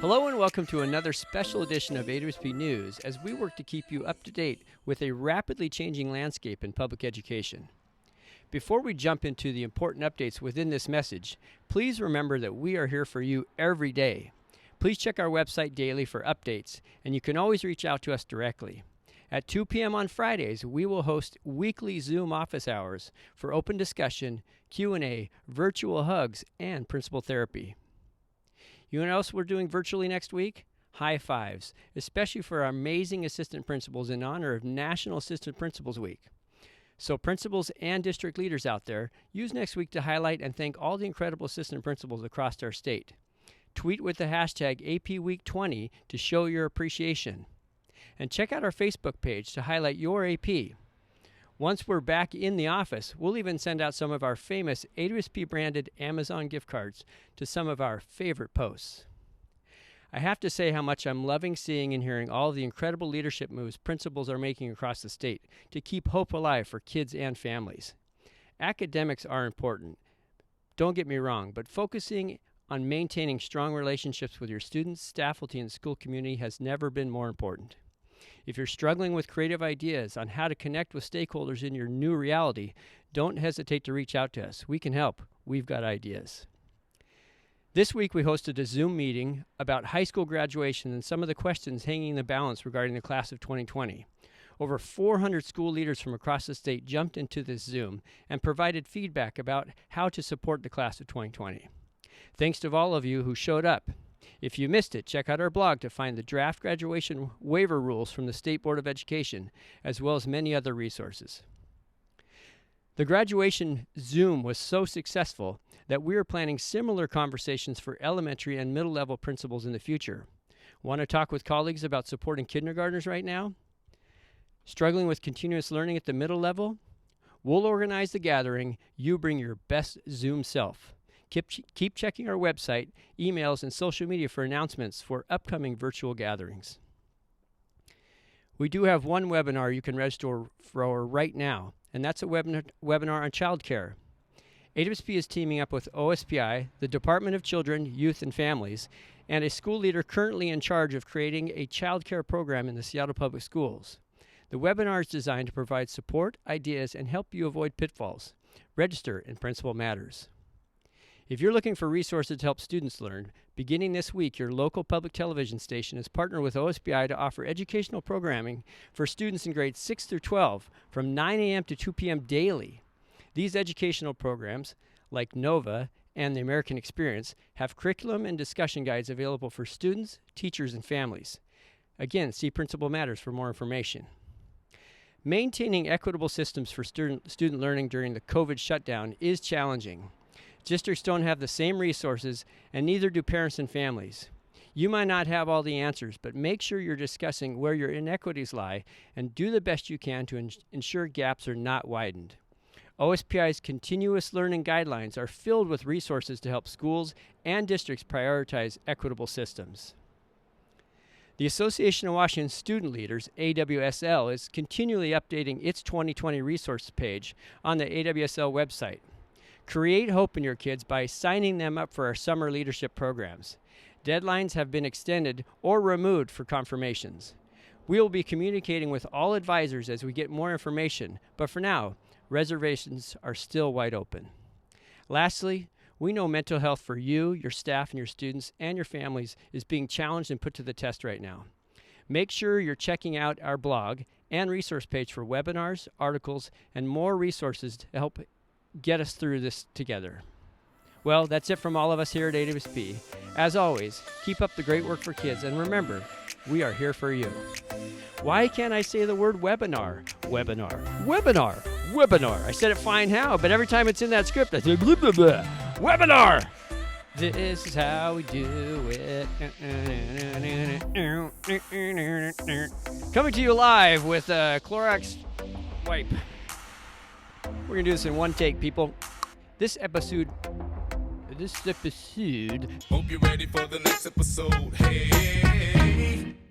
Hello and welcome to another special edition of AWSP News as we work to keep you up to date with a rapidly changing landscape in public education. Before we jump into the important updates within this message, please remember that we are here for you every day. Please check our website daily for updates, and you can always reach out to us directly. At 2 p.m. on Fridays, we will host weekly Zoom office hours for open discussion, Q&A, virtual hugs, and principal therapy. You know what else we're doing virtually next week? High fives, especially for our amazing assistant principals in honor of National Assistant Principals Week. So principals and district leaders out there, use next week to highlight and thank all the incredible assistant principals across our state. Tweet with the hashtag APWeek20 to show your appreciation. And check out our Facebook page to highlight your AP. Once we're back in the office, we'll even send out some of our famous AWSP-branded Amazon gift cards to some of our favorite posts. I have to say how much I'm loving seeing and hearing all the incredible leadership moves principals are making across the state to keep hope alive for kids and families. Academics are important, don't get me wrong, but focusing on maintaining strong relationships with your students, staff, faculty, and school community has never been more important. If you're struggling with creative ideas on how to connect with stakeholders in your new reality, don't hesitate to reach out to us. We can help. We've got ideas. This week we hosted a Zoom meeting about high school graduation and some of the questions hanging in the balance regarding the class of 2020. Over 400 school leaders from across the state jumped into this Zoom and provided feedback about how to support the class of 2020. Thanks to all of you who showed up. If you missed it, check out our blog to find the draft graduation waiver rules from the State Board of Education, as well as many other resources. The graduation Zoom was so successful that we are planning similar conversations for elementary and middle level principals in the future. Want to talk with colleagues about supporting kindergartners right now? Struggling with continuous learning at the middle level? We'll organize the gathering. You bring your best Zoom self. Keep checking our website, emails, and social media for announcements for upcoming virtual gatherings. We do have one webinar you can register for right now, and that's a webinar on childcare. AWSP is teaming up with OSPI, the Department of Children, Youth, and Families, and a school leader currently in charge of creating a childcare program in the Seattle Public Schools. The webinar is designed to provide support, ideas, and help you avoid pitfalls. Register in Principal Matters. If you're looking for resources to help students learn, beginning this week, your local public television station has partnered with OSPI to offer educational programming for students in grades 6 through 12 from 9 a.m. to 2 p.m. daily. These educational programs, like NOVA and the American Experience, have curriculum and discussion guides available for students, teachers, and families. Again, see Principal Matters for more information. Maintaining equitable systems for student learning during the COVID shutdown is challenging. Districts don't have the same resources, and neither do parents and families. You might not have all the answers, but make sure you're discussing where your inequities lie and do the best you can to ensure gaps are not widened. OSPI's continuous learning guidelines are filled with resources to help schools and districts prioritize equitable systems. The Association of Washington Student Leaders, AWSL, is continually updating its 2020 resource page on the AWSL website. Create hope in your kids by signing them up for our summer leadership programs. Deadlines have been extended or removed for confirmations. We will be communicating with all advisors as we get more information, but for now, reservations are still wide open. Lastly, we know mental health for you, your staff, and your students, and your families is being challenged and put to the test right now. Make sure you're checking out our blog and resource page for webinars, articles, and more resources to help get us through this together. Well, that's it from all of us here at AWSP. As always, keep up the great work for kids, and remember, we are here for you. Why can't I say the word webinar? Webinar. Webinar. Webinar. I said it fine how, but every time it's in that script, I say blah, blah, blah. Webinar! This is how we do it. Coming to you live with a Clorox wipe. We're going to do this in one take, people. This episode. Hope you're ready for the next episode. Hey.